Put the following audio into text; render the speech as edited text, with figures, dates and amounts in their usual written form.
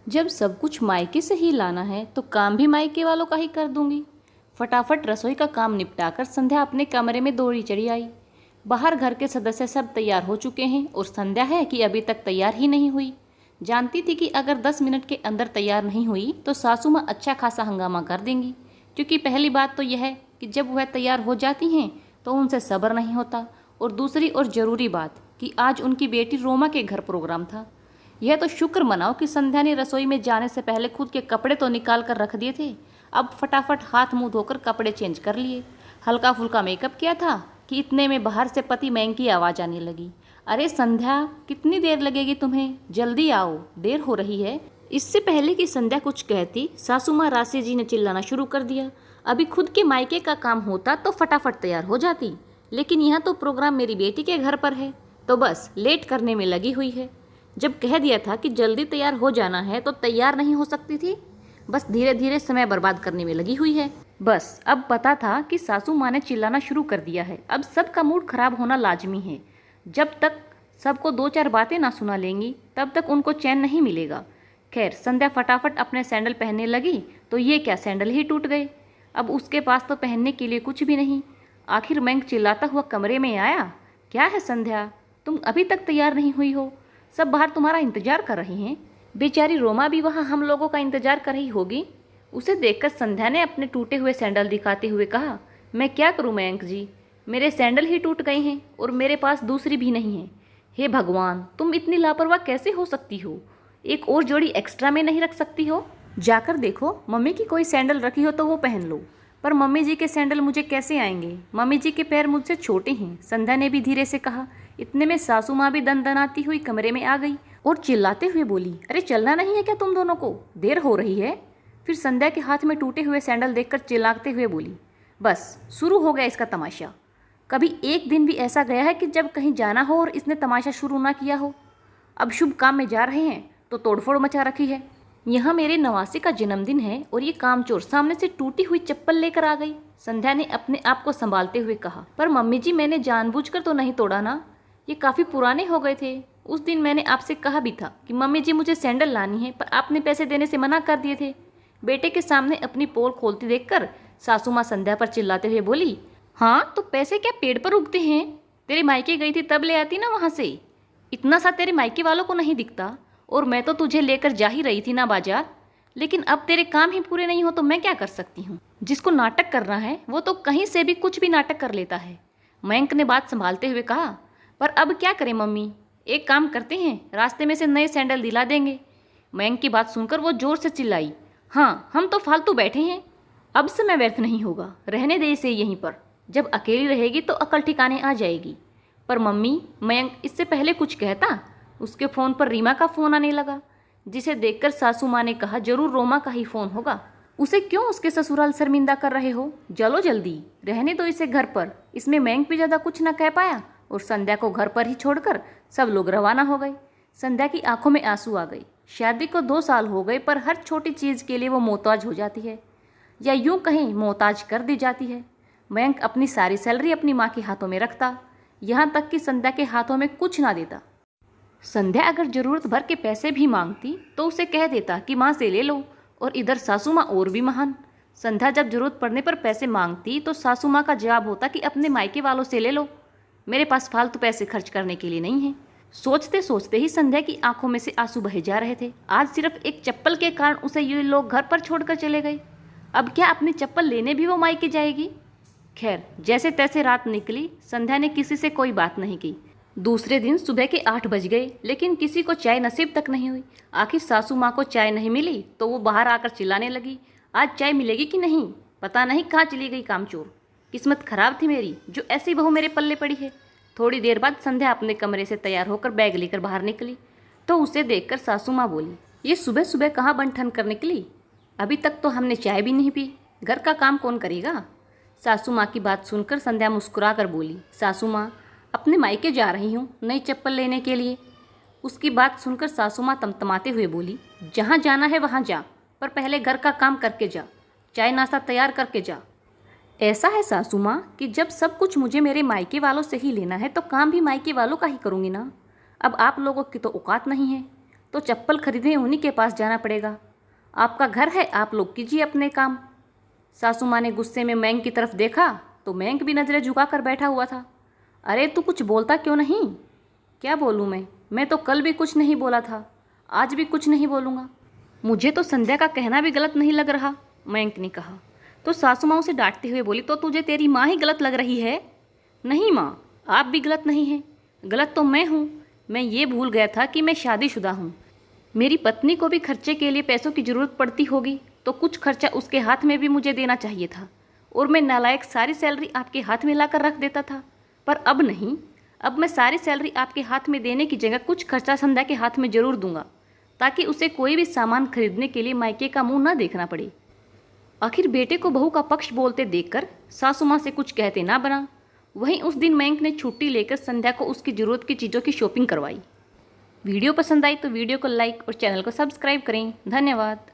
जब सब कुछ मायके से ही लाना है तो काम भी मायके वालों का ही कर दूंगी। फटाफट रसोई का काम निपटाकर संध्या अपने कमरे में दौड़ी चढ़ी आई। बाहर घर के सदस्य सब तैयार हो चुके हैं और संध्या है कि अभी तक तैयार ही नहीं हुई। जानती थी कि अगर 10 मिनट के अंदर तैयार नहीं हुई तो सासू माँ अच्छा खासा हंगामा कर देंगी, क्योंकि पहली बात तो यह है कि जब वह तैयार हो जाती हैं तो उनसे सब्र नहीं होता, और दूसरी और ज़रूरी बात कि आज उनकी बेटी रोमा के घर प्रोग्राम था। यह तो शुक्र मनाओ कि संध्या ने रसोई में जाने से पहले खुद के कपड़े तो निकाल कर रख दिए थे। अब फटाफट हाथ मुंह धोकर कपड़े चेंज कर लिए, हल्का फुल्का मेकअप किया था कि इतने में बाहर से पति मैंग की आवाज़ आने लगी। अरे संध्या, कितनी देर लगेगी तुम्हें? जल्दी आओ, देर हो रही है। इससे पहले कि संध्या कुछ कहती, सासू माँ राशि जी ने चिल्लाना शुरू कर दिया। अभी खुद के मायके का काम होता तो फटाफट तैयार हो जाती, लेकिन यहाँ तो प्रोग्राम मेरी बेटी के घर पर है, तो बस लेट करने में लगी हुई है। जब कह दिया था कि जल्दी तैयार हो जाना है तो तैयार नहीं हो सकती थी, बस धीरे धीरे समय बर्बाद करने में लगी हुई है। बस अब पता था कि सासू माँ ने चिल्लाना शुरू कर दिया है, अब सबका मूड खराब होना लाजमी है। जब तक सबको दो चार बातें ना सुना लेंगी तब तक उनको चैन नहीं मिलेगा। खैर, संध्या फटाफट अपने सैंडल पहनने लगी तो ये क्या, सैंडल ही टूट गए। अब उसके पास तो पहनने के लिए कुछ भी नहीं। आखिर मैंग चिल्लाता हुआ कमरे में आया। क्या है संध्या, तुम अभी तक तैयार नहीं हुई हो? सब बाहर तुम्हारा इंतजार कर रहे हैं। बेचारी रोमा भी वहाँ हम लोगों का इंतजार कर रही होगी। उसे देखकर संध्या ने अपने टूटे हुए सैंडल दिखाते हुए कहा, मैं क्या करूँ मयंक जी, मेरे सैंडल ही टूट गए हैं और मेरे पास दूसरी भी नहीं है। हे भगवान, तुम इतनी लापरवाह कैसे हो सकती हो? एक और जोड़ी एक्स्ट्रा में नहीं रख सकती हो? जाकर देखो, मम्मी की कोई सैंडल रखी हो तो वो पहन लो। पर मम्मी जी के सैंडल मुझे कैसे आएंगे? मम्मी जी के पैर मुझसे छोटे हैं, संध्या ने भी धीरे से कहा। इतने में सासू माँ भी दनदनाती हुई कमरे में आ गई और चिल्लाते हुए बोली, अरे चलना नहीं है क्या तुम दोनों को? देर हो रही है। फिर संध्या के हाथ में टूटे हुए सैंडल देखकर चिल्लाते हुए बोली, बस शुरू हो गया इसका तमाशा। कभी एक दिन भी ऐसा गया है कि जब कहीं जाना हो और इसने तमाशा शुरू ना किया हो? अब शुभ काम में जा रहे हैं तो तोड़फोड़ मचा रखी है। यहाँ मेरे नवासे का जन्मदिन है और ये कामचोर सामने से टूटी हुई चप्पल लेकर आ गई। संध्या ने अपने आप को संभालते हुए कहा, पर मम्मी जी, मैंने जानबूझकर तो नहीं तोड़ा ना, ये काफ़ी पुराने हो गए थे। उस दिन मैंने आपसे कहा भी था कि मम्मी जी मुझे सैंडल लानी है, पर आपने पैसे देने से मना कर दिए थे। बेटे के सामने अपनी पोल खोलती देखकर सासू माँ संध्या पर चिल्लाते हुए बोली, हाँ तो पैसे क्या पेड़ पर उगते हैं? तेरे मायके गई थी तब ले आती ना वहाँ से। इतना सा तेरे मायके वालों को नहीं दिखता, और मैं तो तुझे लेकर जा ही रही थी ना बाजार। लेकिन अब तेरे काम ही पूरे नहीं हो तो मैं क्या कर सकती हूँ? जिसको नाटक करना है वो तो कहीं से भी कुछ भी नाटक कर लेता है। मयंक ने बात संभालते हुए कहा, पर अब क्या करें मम्मी, एक काम करते हैं, रास्ते में से नए सैंडल दिला देंगे। मयंक की बात सुनकर वो जोर से चिल्लाई, हाँ हम तो फालतू बैठे हैं, अब समय व्यर्थ नहीं होगा, रहने दे इसे यहीं पर। जब अकेली रहेगी तो अकल ठिकाने आ जाएगी। पर मम्मी, मयंक इससे पहले कुछ कहता, उसके फ़ोन पर रीमा का फ़ोन आने लगा, जिसे देखकर सासू माँ ने कहा, जरूर रोमा का ही फ़ोन होगा। उसे क्यों उसके ससुराल शर्मिंदा कर रहे हो? चलो जल्दी, रहने दो इसे घर पर। इसमें मयंक भी ज़्यादा कुछ न कह पाया और संध्या को घर पर ही छोड़कर सब लोग रवाना हो गए। संध्या की आंखों में आंसू आ गए। शादी को 2 साल हो गए, पर हर छोटी चीज़ के लिए वो मोहताज हो जाती है, या यूं कहें मोहताज कर दी जाती है। मयंक अपनी सारी सैलरी अपनी माँ के हाथों में रखता, यहाँ तक कि संध्या के हाथों में कुछ ना देता। संध्या अगर ज़रूरत भर के पैसे भी मांगती तो उसे कह देता कि माँ से ले लो, और इधर सासू माँ और भी महान। संध्या जब जरूरत पड़ने पर पैसे मांगती तो सासू माँ का जवाब होता कि अपने मायके वालों से ले लो, मेरे पास फालतू पैसे खर्च करने के लिए नहीं है। सोचते सोचते ही संध्या की आंखों में से आंसू बहे जा रहे थे। आज सिर्फ एक चप्पल के कारण उसे ये लोग घर पर छोड़कर चले गए। अब क्या अपनी चप्पल लेने भी वो मायके जाएगी? खैर, जैसे तैसे रात निकली। संध्या ने किसी से कोई बात नहीं की। दूसरे दिन सुबह के 8 बज गए, लेकिन किसी को चाय नसीब तक नहीं हुई। आखिर सासू माँ को चाय नहीं मिली तो वो बाहर आकर चिल्लाने लगी, आज चाय मिलेगी कि नहीं? पता नहीं कहाँ चली गई कामचोर। किस्मत खराब थी मेरी, जो ऐसी बहू मेरे पल्ले पड़ी है। थोड़ी देर बाद संध्या अपने कमरे से तैयार होकर बैग लेकर बाहर निकली तो उसे देखकर सासू माँ बोली, ये सुबह सुबह कहाँ बन ठन कर निकली? अभी तक तो हमने चाय भी नहीं पी, घर का काम कौन करेगा? सासू माँ की बात सुनकर संध्या मुस्कुरा कर बोली, सासू माँ, अपने मायके जा रही हूँ नई चप्पल लेने के लिए। उसकी बात सुनकर सासू माँ तमतमाते हुए बोली, जहाँ जाना है वहाँ जा, पर पहले घर का काम करके जा, चाय नाश्ता तैयार करके जा। ऐसा है सासू माँ कि जब सब कुछ मुझे मेरे मायके वालों से ही लेना है तो काम भी मायके वालों का ही करूँगी ना। अब आप लोगों की तो औकात नहीं है। तो चप्पल खरीदने उन्हीं के पास जाना पड़ेगा। आपका घर है, आप लोग कीजिए अपने काम। सासू माँ ने गुस्से में मयंक की तरफ देखा तो मयंक भी नज़रें झुकाकर बैठा हुआ था। अरे तू कुछ बोलता क्यों नहीं? क्या बोलूँ मैं तो कल भी कुछ नहीं बोला था, आज भी कुछ नहीं बोलूँगा। मुझे तो संध्या का कहना भी गलत नहीं लग रहा, मयंक ने कहा। तो सासू माँ उसे डांटते हुए बोली, तो तुझे तेरी माँ ही गलत लग रही है? नहीं माँ, आप भी गलत नहीं हैं, गलत तो मैं हूँ। मैं ये भूल गया था कि मैं शादीशुदा हूँ। मेरी पत्नी को भी खर्चे के लिए पैसों की ज़रूरत पड़ती होगी, तो कुछ खर्चा उसके हाथ में भी मुझे देना चाहिए था। और मैं नालायक सारी सैलरी आपके हाथ में लाकर रख देता था, पर अब नहीं। अब मैं सारी सैलरी आपके हाथ में देने की जगह कुछ खर्चा संध्या के हाथ में ज़रूर दूंगा, ताकि उसे कोई भी सामान खरीदने के लिए मायके का मुंह न देखना पड़े। आखिर बेटे को बहू का पक्ष बोलते देखकर सासू माँ से कुछ कहते ना बना। वहीं उस दिन मयंक ने छुट्टी लेकर संध्या को उसकी ज़रूरत की चीज़ों की शॉपिंग करवाई। वीडियो पसंद आई तो वीडियो को लाइक और चैनल को सब्सक्राइब करें। धन्यवाद।